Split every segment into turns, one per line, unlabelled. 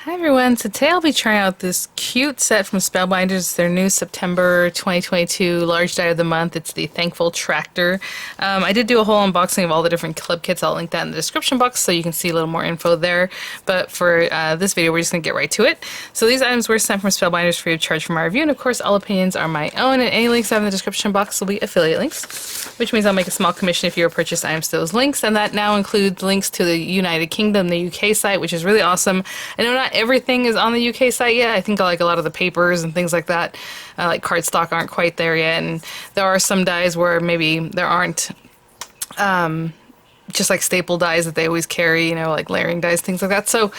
Hi everyone, so today I'll be trying out this cute set from Spellbinders. It's their new September 2022 large die of the month. It's the Thankful Tractor. I did do a whole unboxing of all the different club kits. I'll link that in the description box so you can see a little more info there. But for this video, we're just going to get right to it. So these items were sent from Spellbinders free of charge for my review, and of course all opinions are my own, and any links I have in the description box will be affiliate links, which means I'll make a small commission if you purchase items to those links, and that now includes links to the United Kingdom, the UK site, which is really awesome. I know not everything is on the UK site yet. I think like a lot of the papers and things like that, like cardstock, aren't quite there yet, and there are some dies where maybe there aren't just like staple dies that they always carry, you know, like layering dies, things like that. So,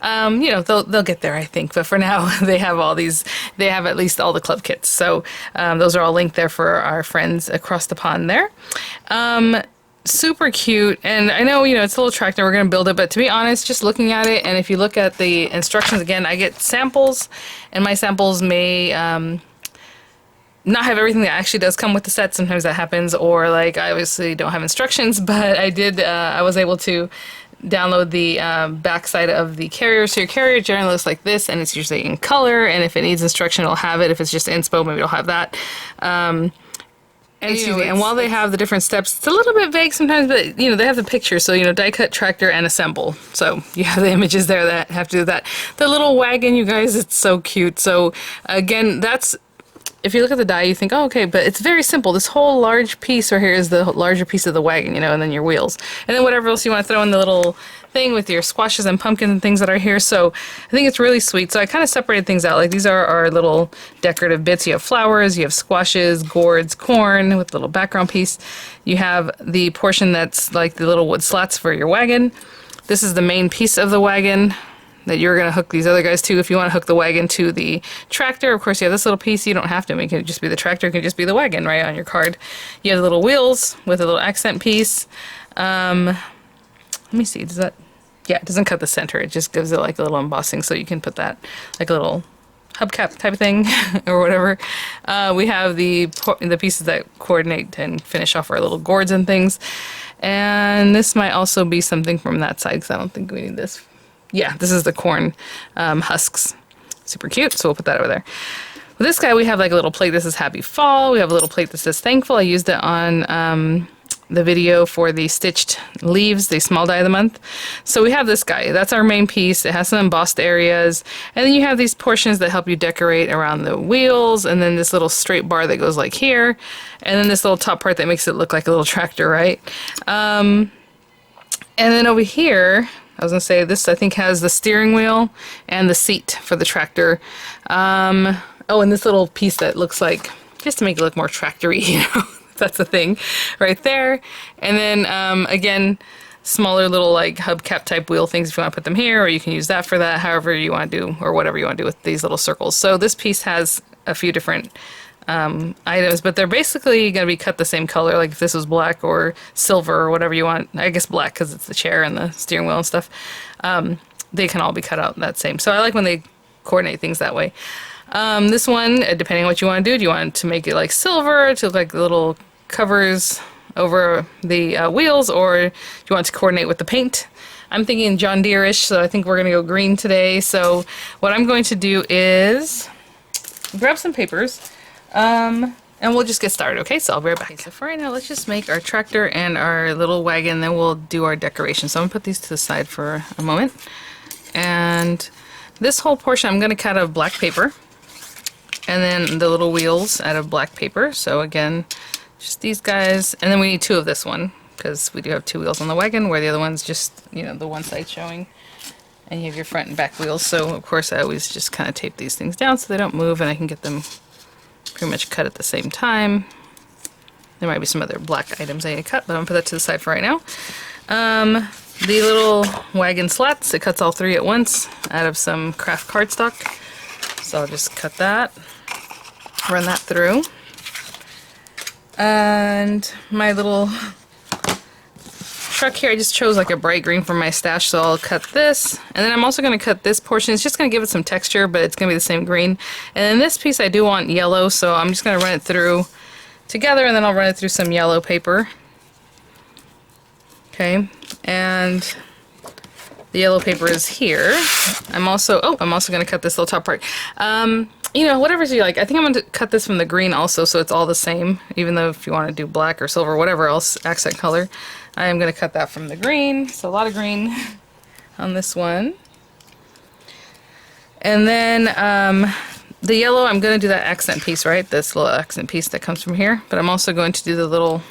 you know, they'll get there, I think. But for now, they have all these. They have at least all the club kits. So those are all linked there for our friends across the pond there. Super cute, and I know, you know, it's a little tractor, we're going to build it, but to be honest, just looking at it, and if you look at the instructions again, I get samples, and my samples may not have everything that actually does come with the set. Sometimes that happens, or like I obviously don't have instructions, but I was able to download the backside of the carrier. So your carrier generally looks like this, and it's usually in color, and if it needs instruction, it'll have it. If it's just inspo, maybe it'll have that. And, you know, and while they have the different steps, it's a little bit vague sometimes, but, you know, they have the pictures. So, you know, die cut, tractor, and assemble. So you have the images there that have to do that. The little wagon, you guys, it's so cute. So, again, that's, if you look at the die, you think, oh, okay, but it's very simple. This whole large piece right here is the larger piece of the wagon, you know, and then your wheels. And then whatever else you want to throw in the little thing with your squashes and pumpkins and things that are here. So I think it's really sweet. So I kind of separated things out. Like these are our little decorative bits. You have flowers, you have squashes, gourds, corn with a little background piece. You have the portion that's like the little wood slats for your wagon. This is the main piece of the wagon that you're going to hook these other guys to. If you want to hook the wagon to the tractor, of course you have this little piece. You don't have to. It can just be the tractor, it can just be the wagon right on your card. You have the little wheels with a little accent piece. Let me see, does that, yeah, it doesn't cut the center, it just gives it like a little embossing, so you can put that like a little hubcap type of thing or whatever. We have the pieces that coordinate and finish off our little gourds and things. And this might also be something from that side, because I don't think we need this. Yeah, this is the corn husks. Super cute, so we'll put that over there. With this guy, we have like a little plate that says Happy Fall. We have a little plate that says Thankful. I used it on the video for the stitched leaves, the small die of the month. So we have this guy. That's our main piece. It has some embossed areas. And then you have these portions that help you decorate around the wheels, and then this little straight bar that goes like here. And then this little top part that makes it look like a little tractor, right? And then over here, I was going to say, this I think has the steering wheel and the seat for the tractor. Oh, and this little piece that looks like, just to make it look more tractor-y, you know, that's the thing, right there. And then, again, smaller little like hubcap type wheel things if you want to put them here, or you can use that for that, however you want to do, or whatever you want to do with these little circles. So this piece has a few different items, but they're basically going to be cut the same color, like if this was black or silver or whatever you want. I guess black because it's the chair and the steering wheel and stuff. They can all be cut out that same. So I like when they coordinate things that way. This one, depending on what you want to do you want to make it like silver to look like the little covers over the wheels, or do you want to coordinate with the paint? I'm thinking John Deere-ish, so I think we're going to go green today. So what I'm going to do is grab some papers. And we'll just get started, okay? So I'll be right back. Okay, so for right now, let's just make our tractor and our little wagon, then we'll do our decoration. So I'm gonna put these to the side for a moment. And this whole portion I'm gonna cut out of black paper. And then the little wheels out of black paper. So again, just these guys. And then we need two of this one, because we do have two wheels on the wagon, where the other one's just, you know, the one side showing. And you have your front and back wheels. So of course I always just kind of tape these things down so they don't move, and I can get them pretty much cut at the same time. There might be some other black items I need to cut, but I'm gonna put that to the side for right now. The little wagon slats, it cuts all three at once out of some craft cardstock. So I'll just cut that, run that through. And my little truck here, I just chose like a bright green from my stash, so I'll cut this. And then I'm also going to cut this portion. It's just going to give it some texture, but it's going to be the same green. And then this piece I do want yellow, so I'm just going to run it through together, and then I'll run it through some yellow paper. Okay, and The yellow paper is here. I'm also going to cut this little top part. You know, whatever you like. I think I'm going to cut this from the green also, so it's all the same. Even though if you want to do black or silver, whatever else accent color, I am going to cut that from the green. So a lot of green on this one. And then the yellow, I'm going to do that accent piece, right? This little accent piece that comes from here. But I'm also going to do the little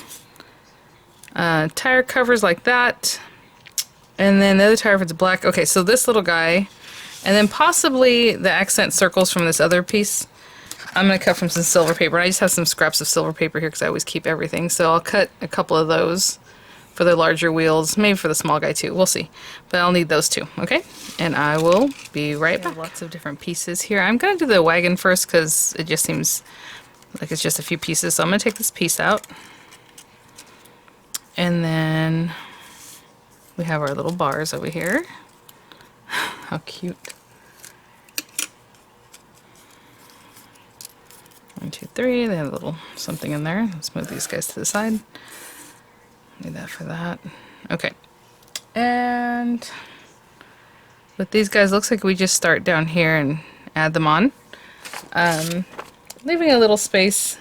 tire covers like that. And then the other tire, if it's black. Okay, so this little guy, and then possibly the accent circles from this other piece. I'm going to cut from some silver paper. I just have some scraps of silver paper here because I always keep everything. So I'll cut a couple of those for the larger wheels, maybe for the small guy too. We'll see. But I'll need those too, okay? And I will be right back. Lots of different pieces here. I'm going to do the wagon first because it just seems like it's just a few pieces. So I'm going to take this piece out. And then we have our little bars over here. How cute. 1, 2, 3. They have a little something in there. Let's move these guys to the side. Need that for that. Okay. And with these guys, looks like we just start down here and add them on. Leaving a little space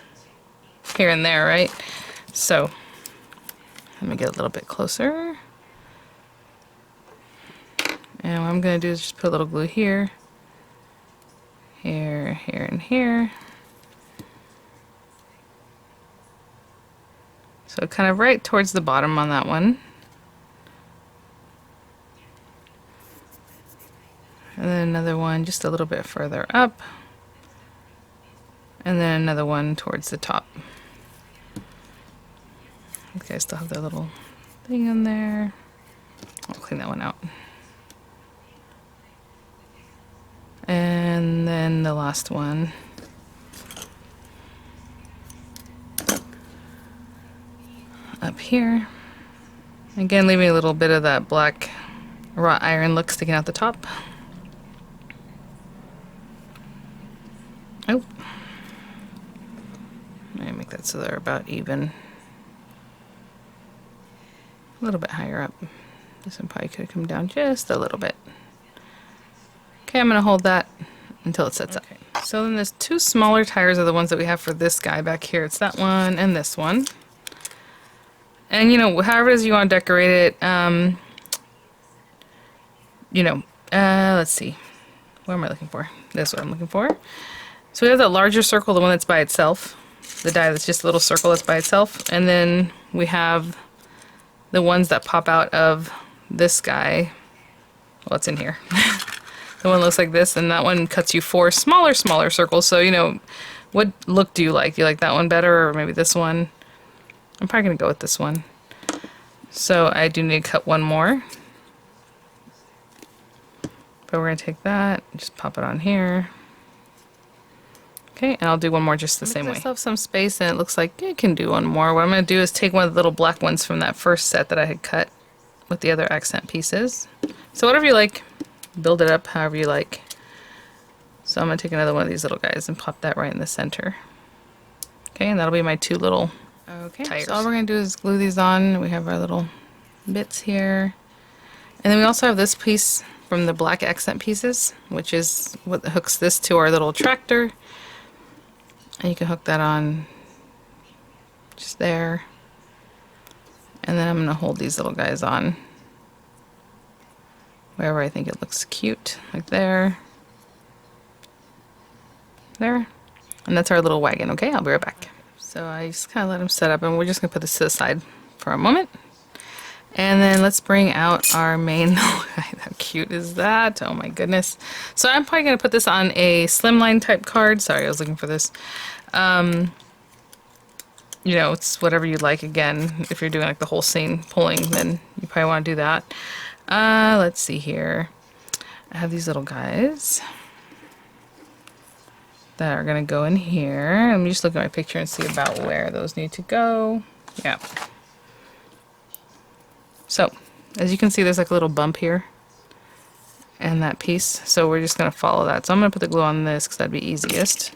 here and there, right? So let me get a little bit closer. And what I'm going to do is just put a little glue here, here, here, and here. So kind of right towards the bottom on that one. And then another one just a little bit further up. And then another one towards the top. Okay, I still have that little thing in there. I'll clean that one out. And then the last one. Up here. Again, leaving a little bit of that black wrought iron look sticking out the top. Oh. I'm gonna make that so they're about even. A little bit higher up. This one probably could have come down just a little bit. Okay, I'm going to hold that until it sets up. So then there's 2 smaller tires are the ones that we have for this guy back here. It's that one and this one. And, you know, however it is you want to decorate it, you know, let's see. What am I looking for? This is what I'm looking for. So we have the larger circle, the one that's by itself. The die that's just a little circle that's by itself. And then we have the ones that pop out of this guy. Well, it's in here. The one looks like this, and that one cuts you 4 smaller circles. So, you know, what look do you like? Do you like that one better, or maybe this one? I'm probably going to go with this one. So I do need to cut one more. But we're going to take that, just pop it on here. Okay, and I'll do one more just the same way. I still have some space, and it looks like it can do one more. What I'm going to do is take one of the little black ones from that first set that I had cut with the other accent pieces. So whatever you like. Build it up however you like. So I'm going to take another one of these little guys and pop that right in the center. Okay, and that'll be my 2 little tires. So all we're going to do is glue these on. We have our little bits here. And then we also have this piece from the black accent pieces, which is what hooks this to our little tractor. And you can hook that on just there. And then I'm going to hold these little guys on wherever I think it looks cute, like there, there, and that's our little wagon. Okay, I'll be right back. So I just kind of let them set up, and we're just gonna put this to the side for a moment, and then let's bring out our main. How cute is that? Oh my goodness! So I'm probably gonna put this on a slimline type card. Sorry, I was looking for this. You know, it's whatever you like. Again, if you're doing like the whole scene pulling, then you probably want to do that. Let's see here. I have these little guys that are going to go in here. Let me just look at my picture and see about where those need to go. Yeah. So, as you can see, there's like a little bump here and that piece. So we're just going to follow that. So I'm going to put the glue on this because that'd be easiest.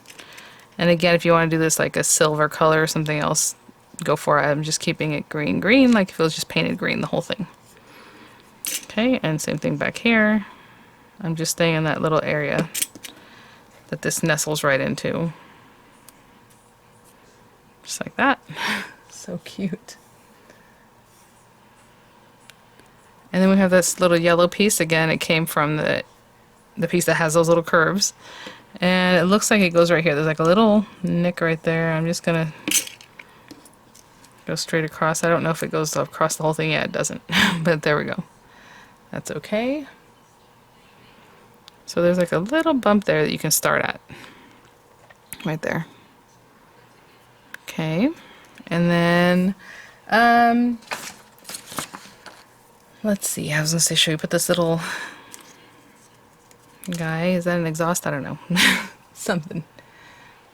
And again, if you want to do this like a silver color or something else, go for it. I'm just keeping it green, like if it was just painted green, the whole thing. Okay, and same thing back here. I'm just staying in that little area that this nestles right into. Just like that. So cute. And then we have this little yellow piece. Again, it came from the piece that has those little curves. And it looks like it goes right here. There's like a little nick right there. I'm just gonna go straight across. I don't know if it goes across the whole thing. Yeah, it doesn't. But there we go. That's okay. So there's like a little bump there that you can start at. Right there. Okay. And then, let's see. I was gonna say, should we put this little guy? Is that an exhaust? I don't know. Something.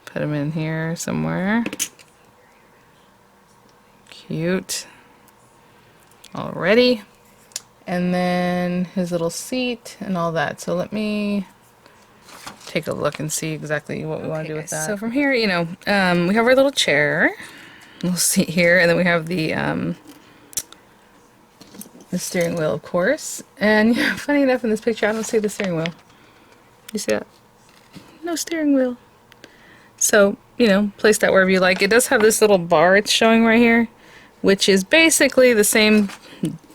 Put him in here somewhere. Cute. Already. And then his little seat and all that. So let me take a look and see exactly what we want to do with that. So from here, you know, we have our little chair. We'll see here, and then we have the steering wheel, of course. And you know, funny enough, in this picture, I don't see the steering wheel. You see that? No steering wheel. So, you know, place that wherever you like. It does have this little bar it's showing right here, which is basically the same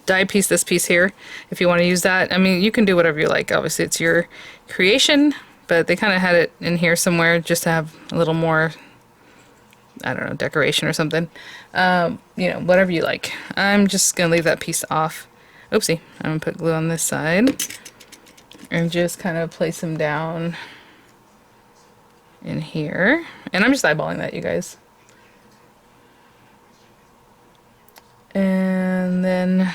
die piece, this piece here, if you want to use that. I mean, you can do whatever you like. Obviously, it's your creation, but they kind of had it in here somewhere just to have a little more, I don't know, decoration or something. You know, whatever you like. I'm just going to leave that piece off. Oopsie. I'm going to put glue on this side and just kind of place them down in here. And I'm just eyeballing that, you guys. And then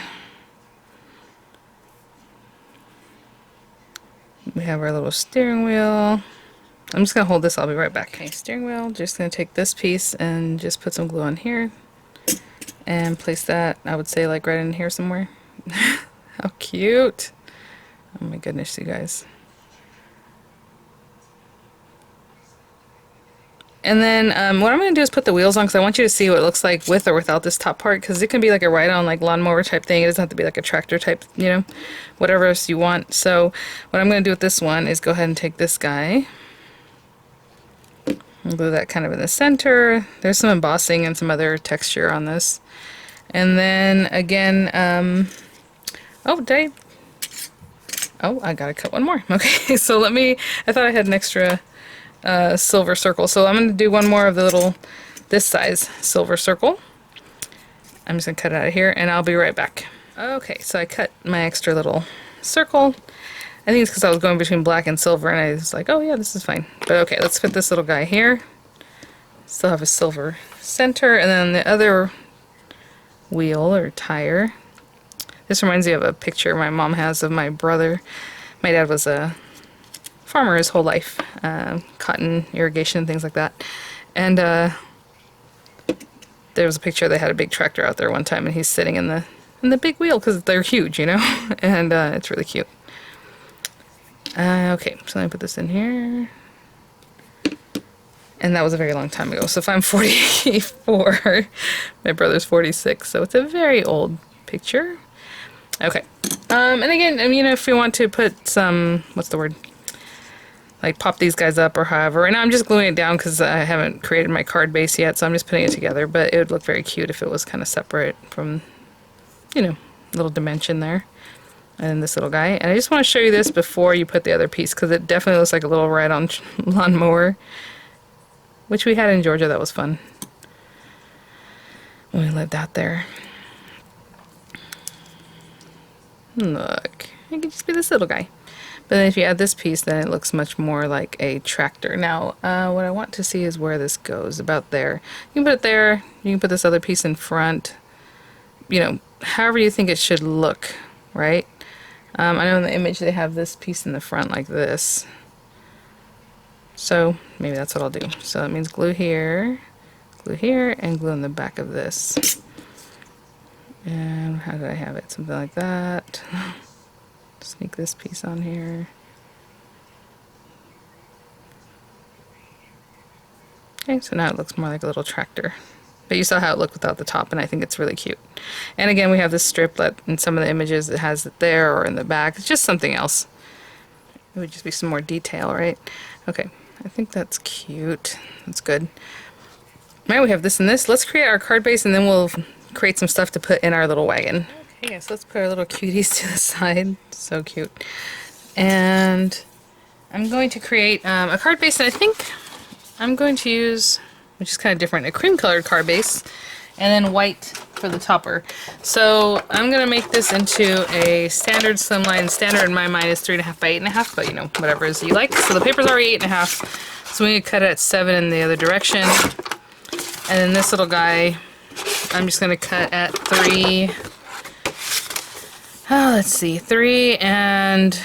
we have our little steering wheel. I'm just going to hold this, I'll be right back. Okay, steering wheel, just going to take this piece and just put some glue on here and place that, I would say, like right in here somewhere. How cute. Oh my goodness, you guys. And then what I'm going to do is put the wheels on, because I want you to see what it looks like with or without this top part, because it can be like a ride-on like lawnmower type thing. It doesn't have to be like a tractor type, you know, whatever else you want. So what I'm going to do with this one is go ahead and take this guy and glue that kind of in the center. There's some embossing and some other texture on this. And then again, oh, I gotta cut one more. Okay, so I thought I had an extra silver circle, so I'm going to do one more of the little, this size silver circle. I'm just going to cut it out of here and I'll be right back. Okay, so I cut my extra little circle. I think it's because I was going between black and silver and I was like, oh yeah, this is fine. But okay, let's put this little guy here. Still have a silver center, and then the other wheel or tire. This reminds me of a picture my mom has of my brother. My dad was a farmer his whole life, cotton irrigation, things like that. And there was a picture, they had a big tractor out there one time and he's sitting in the big wheel because they're huge, you know. And it's really cute. Okay, so let me put this in here. And that was a very long time ago. So if I'm 44, my brother's 46, so it's a very old picture. Okay. And again, I mean, if we want to put some, what's the word? Like pop these guys up or however. And I'm just gluing it down because I haven't created my card base yet, so I'm just putting it together. But it would look very cute if it was kind of separate from, you know, little dimension there. And this little guy. And I just want to show you this before you put the other piece, because it definitely looks like a little ride-on lawnmower, which we had in Georgia. That was fun when we lived out there. Look, it could just be this little guy. But then if you add this piece, then it looks much more like a tractor. Now, what I want to see is where this goes, about there. You can put it there, you can put this other piece in front, you know, however you think it should look, right? I know in the image they have this piece in the front like this. So maybe that's what I'll do. So that means glue here, and glue in the back of this. And how did I have it? Something like that. Sneak this piece on here. Okay, so now it looks more like a little tractor. But you saw how it looked without the top, and I think it's really cute. And again, we have this striplet in some of the images. It has it there or in the back. It's just something else. It would just be some more detail, right? Okay, I think that's cute. That's good. Now we have this and this. Let's create our card base, and then we'll create some stuff to put in our little wagon. Okay, so let's put our little cuties to the side. So cute. And I'm going to create a card base, and I think I'm going to use, which is kind of different, a cream colored card base, and then white for the topper. So I'm going to make this into a standard slimline. Standard in my mind is 3.5 by 8.5, but you know, whatever it is you like. So the paper's already 8.5, so we need to cut it at 7 in the other direction. And then this little guy, I'm just going to cut at 3. Oh, let's see, 3 3/8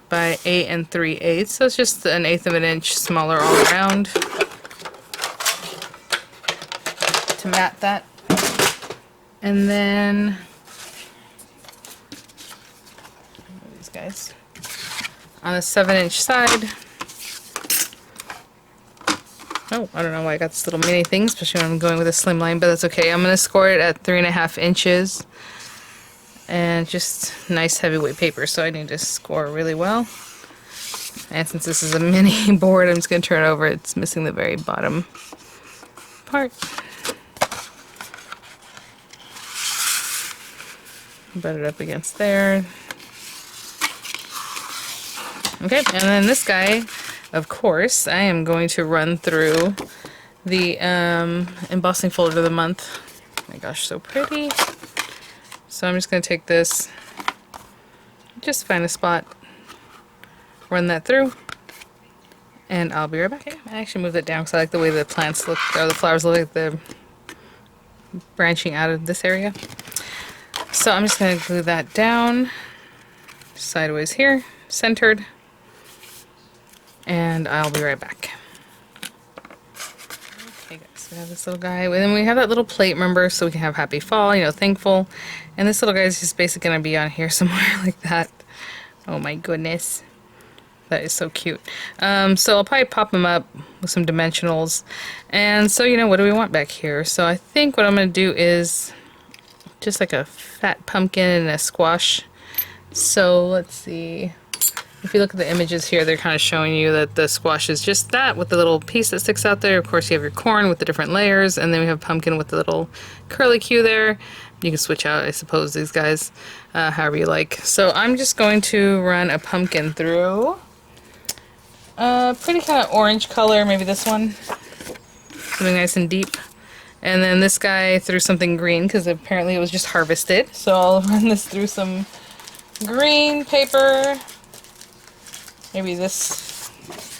by 8 3/8. So it's just 1/8 of an inch smaller all around to mat that. And then these guys on the 7-inch side. Oh, I don't know why I got this little mini thing, especially when I'm going with a slim line, but that's okay. I'm going to score it at 3.5 inches. And just nice heavyweight paper, so I need to score really well. And since this is a mini board, I'm just going to turn it over. It's missing the very bottom part. Butt it up against there. Okay, and then this guy, of course, I am going to run through the embossing folder of the month. Oh my gosh, so pretty. So I'm just going to take this, just find a spot, run that through, and I'll be right back. Okay. I actually moved it down because I like the way the plants look, or the flowers look like they're branching out of this area. So I'm just going to glue that down, sideways here, centered, and I'll be right back. Okay guys, we have this little guy, and then we have that little plate, remember, so we can have happy fall, you know, thankful. And this little guy is just basically going to be on here somewhere like that. Oh my goodness. That is so cute. So I'll probably pop them up with some dimensionals. And so, you know, what do we want back here? So I think what I'm going to do is just like a fat pumpkin and a squash. So let's see. If you look at the images here, they're kind of showing you that the squash is just that with the little piece that sticks out there. Of course, you have your corn with the different layers, and then we have pumpkin with the little curly Q there. You can switch out, I suppose, these guys however you like. So I'm just going to run a pumpkin through. Pretty kind of orange color, maybe this one. Something nice and deep. And then this guy through something green, because apparently it was just harvested. So I'll run this through some green paper. Maybe this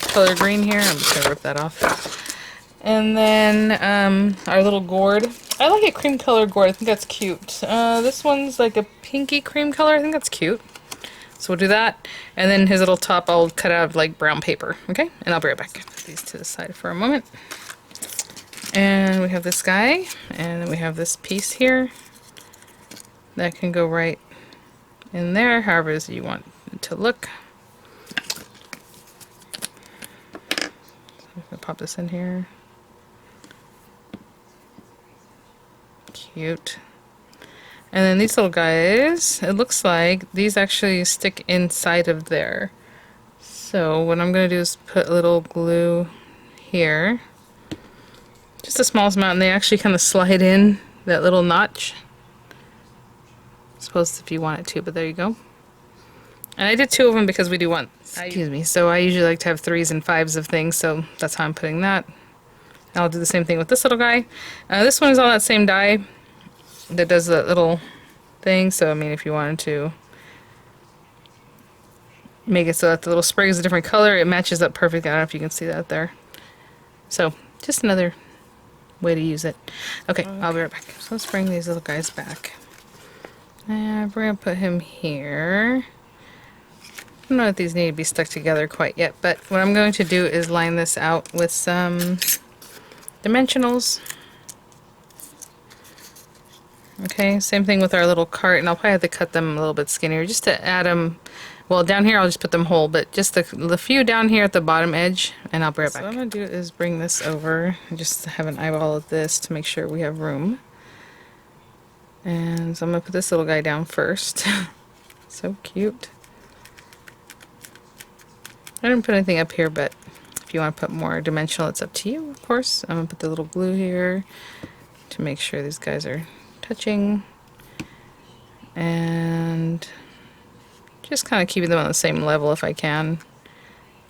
color green here. I'm just going to rip that off. And then our little gourd. I like a cream color gourd. I think that's cute. This one's like a pinky cream color. I think that's cute. So we'll do that. And then his little top I'll cut out of like brown paper. Okay? And I'll be right back. Put these to the side for a moment. And we have this guy. And then we have this piece here. That can go right in there, however it is you want it to look. I'm gonna pop this in here. Cute. And then these little guys, it looks like these actually stick inside of there. So what I'm going to do is put a little glue here. Just the smallest amount, and they actually kind of slide in that little notch. I suppose if you want it to, but there you go. And I did 2 of them because we do want, excuse me, so I usually like to have 3s and 5s of things, so that's how I'm putting that. And I'll do the same thing with this little guy. This one is on that same die that does that little thing, so I mean if you wanted to make it so that the little sprig is a different color, it matches up perfectly. I don't know if you can see that there. So just another way to use it. Okay, I'll be right back. So let's bring these little guys back. And we're going to put him here. I don't know if these need to be stuck together quite yet, but what I'm going to do is line this out with some dimensionals. Okay, same thing with our little cart, and I'll probably have to cut them a little bit skinnier just to add them Well, down here I'll just put them whole, but just the few down here at the bottom edge, and I'll be right back. So what I'm going to do is bring this over and just have an eyeball of this to make sure we have room. And so I'm going to put this little guy down first. So cute. I didn't put anything up here, but if you want to put more dimensional, it's up to you, of course. I'm going to put the little glue here to make sure these guys are touching. And just kind of keeping them on the same level if I can.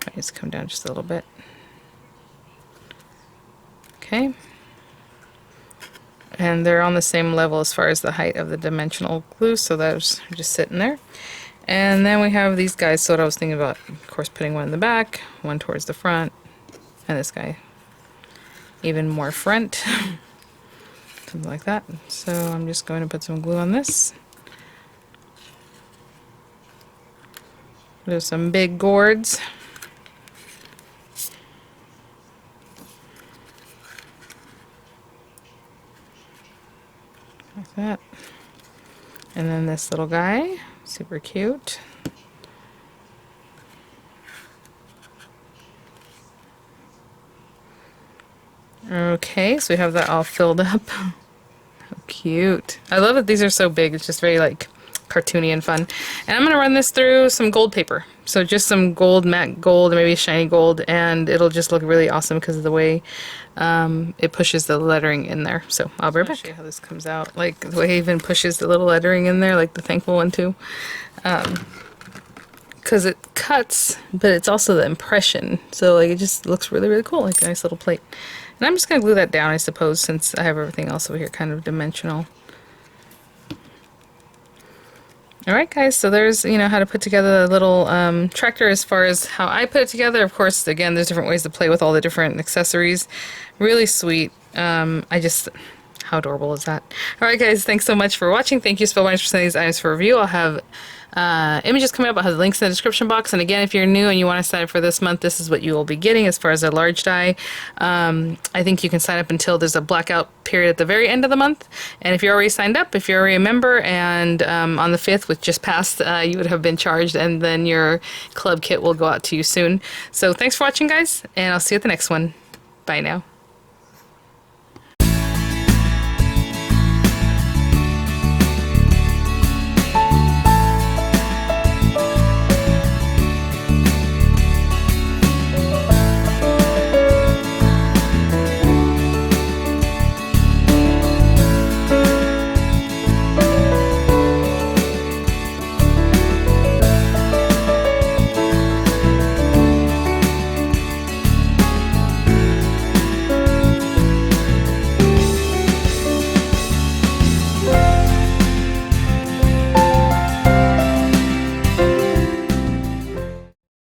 I just come down just a little bit. Okay. And they're on the same level as far as the height of the dimensional glue, so those are just sitting there. And then we have these guys, so what I was thinking about, of course, putting one in the back, one towards the front, and this guy even more front. Something like that. So I'm just going to put some glue on this. There's some big gourds. Like that. And then this little guy, super cute. Okay, so we have that all filled up. How cute. I love that these are so big. It's just very like cartoony and fun. And I'm going to run this through some gold paper. So just some gold, matte gold, maybe shiny gold, and it'll just look really awesome because of the way it pushes the lettering in there. So I'll be right back. Show you how this comes out. Like the way it even pushes the little lettering in there, like the thankful one too. Because it cuts, but it's also the impression. So like it just looks really, really cool, like a nice little plate. And I'm just going to glue that down, I suppose, since I have everything else over here kind of dimensional. Alright guys, so there's, you know, how to put together a little tractor as far as how I put it together. Of course, again, there's different ways to play with all the different accessories. Really sweet. How adorable is that? Alright guys, thanks so much for watching. Thank you Spellbinders for sending these items for review. I'll have images coming up. I'll have the links in the description box. And again, if you're new and you want to sign up for this month, this is what you will be getting as far as a large die. I think you can sign up until there's a blackout period at the very end of the month. And if you're already signed up, if you're already a member, and on the 5th, which just passed, you would have been charged, and then your club kit will go out to you soon. So thanks for watching, guys, and I'll see you at the next one. Bye now.